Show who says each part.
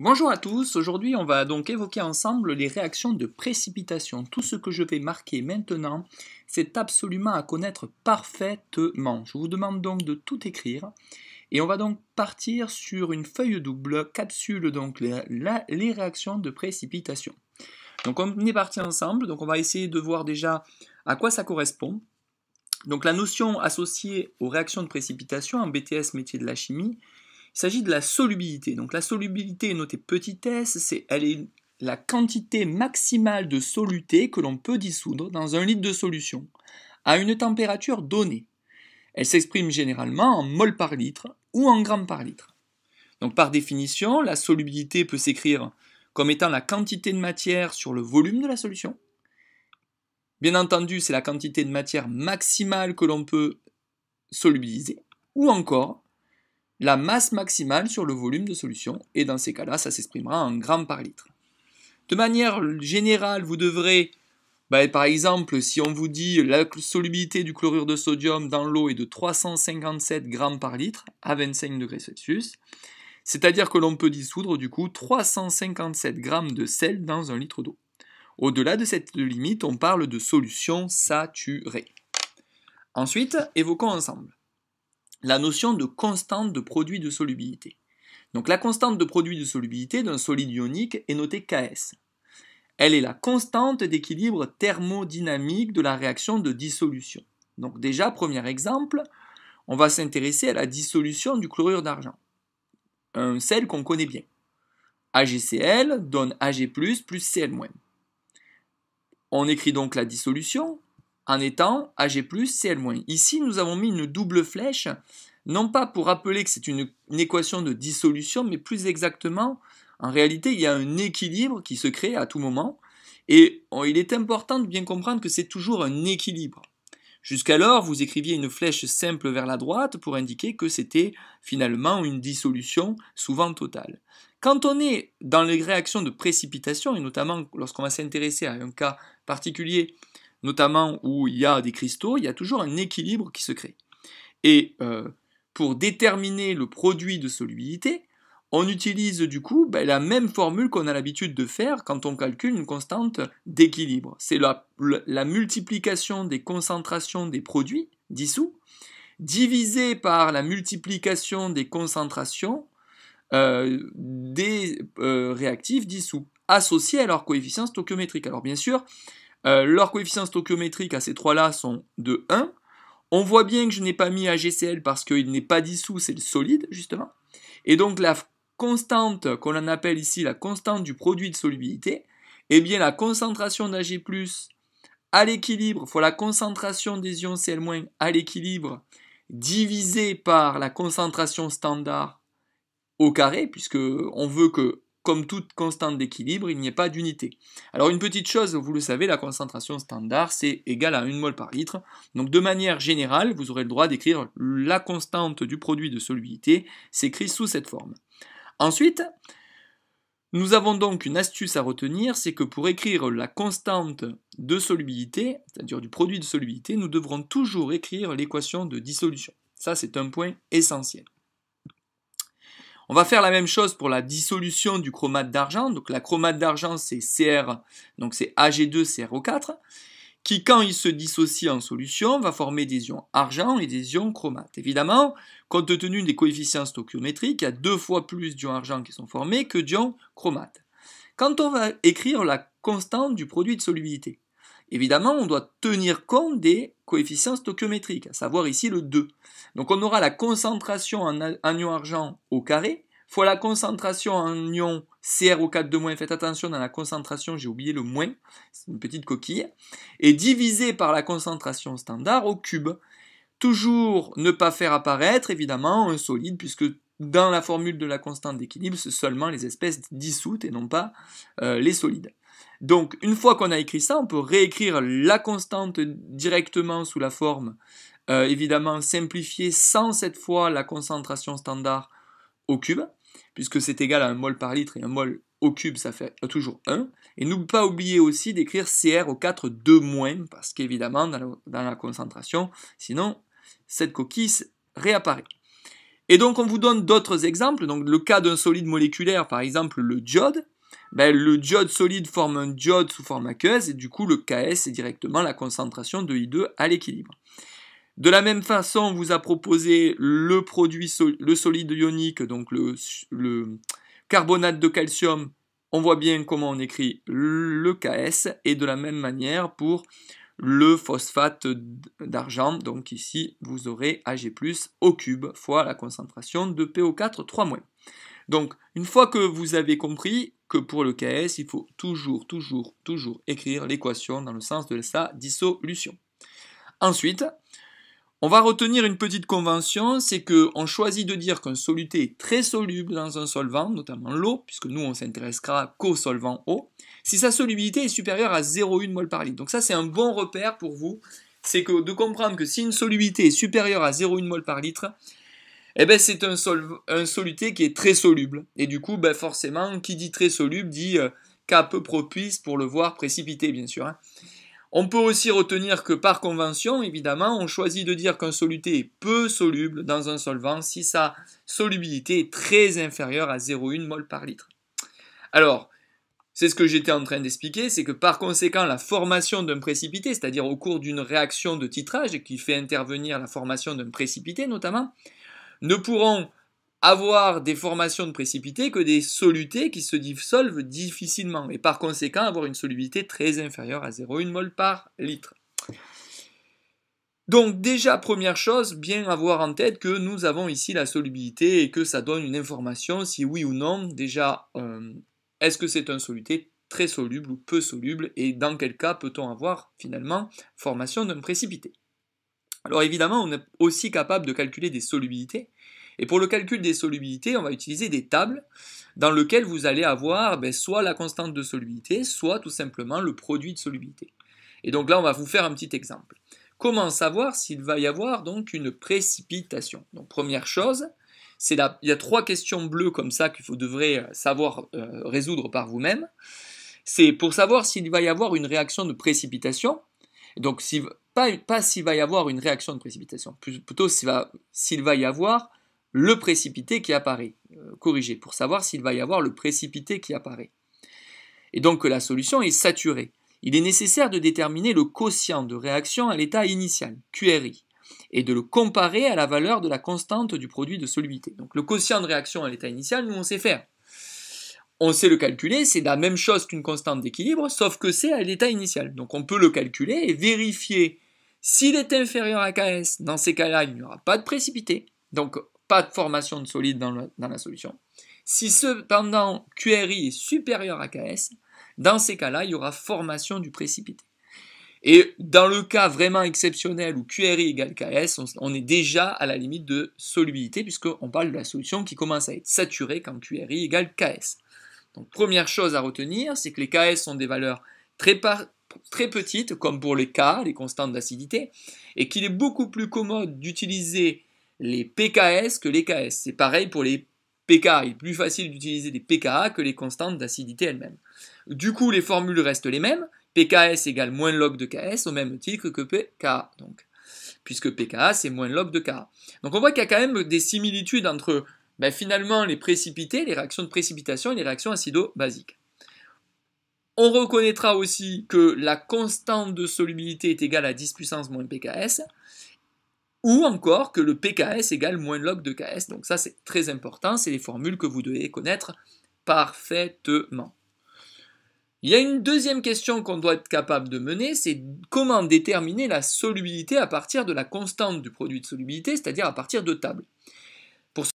Speaker 1: Bonjour à tous, aujourd'hui on va donc évoquer ensemble les réactions de précipitation. Tout ce que je vais marquer maintenant, c'est absolument à connaître parfaitement. Je vous demande donc de tout écrire et on va donc partir sur une feuille double, capsule donc les réactions de précipitation. Donc on est parti ensemble, donc on va essayer de voir déjà à quoi ça correspond. Donc la notion associée aux réactions de précipitation en BTS métier de la chimie, il s'agit de la solubilité. Donc la solubilité est notée petit s, elle est la quantité maximale de soluté que l'on peut dissoudre dans un litre de solution à une température donnée. Elle s'exprime généralement en mol par litre ou en grammes par litre. Donc par définition, la solubilité peut s'écrire comme étant la quantité de matière sur le volume de la solution. Bien entendu, c'est la quantité de matière maximale que l'on peut solubiliser, ou encore la masse maximale sur le volume de solution, et dans ces cas-là, ça s'exprimera en grammes par litre. De manière générale, vous devrez, par exemple, si on vous dit la solubilité du chlorure de sodium dans l'eau est de 357 grammes par litre à 25 degrés Celsius, c'est-à-dire que l'on peut dissoudre du coup 357 grammes de sel dans un litre d'eau. Au-delà de cette limite, on parle de solution saturée. Ensuite, évoquons ensemble la notion de constante de produit de solubilité. Donc la constante de produit de solubilité d'un solide ionique est notée Ks. Elle est la constante d'équilibre thermodynamique de la réaction de dissolution. Donc déjà, premier exemple, on va s'intéresser à la dissolution du chlorure d'argent, un sel qu'on connaît bien. AgCl donne Ag+, plus Cl-. On écrit donc la dissolution en étant Ag+, Cl-. Ici, nous avons mis une double flèche, non pas pour rappeler que c'est une équation de dissolution, mais plus exactement, en réalité, il y a un équilibre qui se crée à tout moment, et il est important de bien comprendre que c'est toujours un équilibre. Jusqu'alors, vous écriviez une flèche simple vers la droite pour indiquer que c'était finalement une dissolution, souvent totale. Quand on est dans les réactions de précipitation, et notamment lorsqu'on va s'intéresser à un cas particulier, notamment où il y a des cristaux, il y a toujours un équilibre qui se crée. Et pour déterminer le produit de solubilité, on utilise du coup la même formule qu'on a l'habitude de faire quand on calcule une constante d'équilibre. C'est la multiplication des concentrations des produits dissous divisée par la multiplication des concentrations des réactifs dissous, associés à leur coefficient stoichiométrique. Alors bien sûr, leurs coefficients stoichiométriques à ces trois-là sont de 1. On voit bien que je n'ai pas mis AgCl parce qu'il n'est pas dissous, c'est le solide, justement. Et donc la constante qu'on appelle ici la constante du produit de solubilité, eh bien la concentration d'Ag+, à l'équilibre, fois la concentration des ions Cl- à l'équilibre, divisé par la concentration standard au carré, puisque on veut que, comme toute constante d'équilibre, il n'y ait pas d'unité. Alors une petite chose, vous le savez, la concentration standard, c'est égal à 1 mol par litre. Donc de manière générale, vous aurez le droit d'écrire la constante du produit de solubilité, c'est écrit sous cette forme. Ensuite, nous avons donc une astuce à retenir, c'est que pour écrire la constante de solubilité, c'est-à-dire du produit de solubilité, nous devrons toujours écrire l'équation de dissolution. Ça, c'est un point essentiel. On va faire la même chose pour la dissolution du chromate d'argent. Donc la chromate d'argent, c'est Cr, donc c'est Ag2CrO4, qui quand il se dissocie en solution, va former des ions argent et des ions chromate. Évidemment, compte tenu des coefficients stoichiométriques, il y a 2 fois plus d'ions argent qui sont formés que d'ions chromate. Quand on va écrire la constante du produit de solubilité, évidemment, on doit tenir compte des coefficients stoichiométriques, à savoir ici le 2. Donc on aura la concentration en ion argent au carré, fois la concentration en ion CrO4-, faites attention dans la concentration, j'ai oublié le moins, c'est une petite coquille, et divisé par la concentration standard au cube. Toujours ne pas faire apparaître, évidemment, un solide, puisque dans la formule de la constante d'équilibre, c'est seulement les espèces dissoutes et non pas les solides. Donc, une fois qu'on a écrit ça, on peut réécrire la constante directement sous la forme, évidemment, simplifiée sans cette fois la concentration standard au cube, puisque c'est égal à 1 mol par litre et 1 mol au cube, ça fait toujours 1. Et ne pas oublier aussi d'écrire CrO4 2-, parce qu'évidemment, dans la concentration, sinon, cette coquille réapparaît. Et donc on vous donne d'autres exemples. Donc le cas d'un solide moléculaire, par exemple le diode. Le diode solide forme un diode sous forme aqueuse et du coup le Ks c'est directement la concentration de I2 à l'équilibre. De la même façon, on vous a proposé le solide ionique, donc le carbonate de calcium. On voit bien comment on écrit le Ks et de la même manière pour le phosphate d'argent. Donc ici, vous aurez Ag+ au cube fois la concentration de PO4 3-. Donc, une fois que vous avez compris que pour le Ks, il faut toujours écrire l'équation dans le sens de sa dissolution. Ensuite, on va retenir une petite convention, c'est qu'on choisit de dire qu'un soluté est très soluble dans un solvant, notamment l'eau, puisque nous on s'intéressera qu'au solvant eau, si sa solubilité est supérieure à 0,1 mol par litre. Donc ça c'est un bon repère pour vous, c'est de comprendre que si une solubilité est supérieure à 0,1 mol par litre, c'est un soluté qui est très soluble. Et du coup, forcément, qui dit très soluble dit cas peu propice pour le voir précipiter, bien sûr. On peut aussi retenir que par convention, évidemment, on choisit de dire qu'un soluté est peu soluble dans un solvant si sa solubilité est très inférieure à 0,1 mol par litre. Alors, c'est ce que j'étais en train d'expliquer, c'est que par conséquent, la formation d'un précipité, c'est-à-dire au cours d'une réaction de titrage qui fait intervenir la formation d'un précipité notamment, ne pourront avoir des formations de précipités que des solutés qui se dissolvent difficilement et par conséquent avoir une solubilité très inférieure à 0,1 mol par litre. Donc déjà, première chose, bien avoir en tête que nous avons ici la solubilité et que ça donne une information si oui ou non, déjà, est-ce que c'est un soluté très soluble ou peu soluble et dans quel cas peut-on avoir finalement formation d'un précipité. Alors évidemment, on est aussi capable de calculer des solubilités. Et pour le calcul des solubilités, on va utiliser des tables dans lesquelles vous allez avoir soit la constante de solubilité, soit tout simplement le produit de solubilité. Et donc là, on va vous faire un petit exemple. Comment savoir s'il va y avoir donc une précipitation? Donc première chose, il y a 3 questions bleues comme ça que vous devrez savoir résoudre par vous-même. C'est pour savoir s'il va y avoir une réaction de précipitation. Donc pas s'il va y avoir une réaction de précipitation, plutôt s'il va y avoir le précipité qui apparaît. Corrigé, pour savoir s'il va y avoir le précipité qui apparaît. Et donc que la solution est saturée. Il est nécessaire de déterminer le quotient de réaction à l'état initial, QRI, et de le comparer à la valeur de la constante du produit de solubilité. Donc le quotient de réaction à l'état initial, nous on sait faire. On sait le calculer, c'est la même chose qu'une constante d'équilibre, sauf que c'est à l'état initial. Donc on peut le calculer et vérifier s'il est inférieur à Ks. Dans ces cas-là, il n'y aura pas de précipité, donc pas de formation de solide dans la solution. Si cependant QRI est supérieur à Ks, dans ces cas-là, il y aura formation du précipité. Et dans le cas vraiment exceptionnel où QRI égale Ks, on est déjà à la limite de solubilité puisqu'on parle de la solution qui commence à être saturée quand QRI égale Ks. Donc première chose à retenir, c'est que les Ks sont des valeurs très petites, comme pour les K, les constantes d'acidité, et qu'il est beaucoup plus commode d'utiliser les pKs que les Ks. C'est pareil pour les pK, il est plus facile d'utiliser des pKa que les constantes d'acidité elles-mêmes. Du coup, les formules restent les mêmes, pKs égale moins log de Ks au même titre que pKa, donc, puisque pKa c'est moins log de Ka. Donc on voit qu'il y a quand même des similitudes entre finalement les précipités, les réactions de précipitation et les réactions acido-basiques. On reconnaîtra aussi que la constante de solubilité est égale à 10 puissance moins pKs, ou encore que le pKs égale moins log de Ks. Donc ça c'est très important, c'est les formules que vous devez connaître parfaitement. Il y a une deuxième question qu'on doit être capable de mener, c'est comment déterminer la solubilité à partir de la constante du produit de solubilité, c'est-à-dire à partir de tables.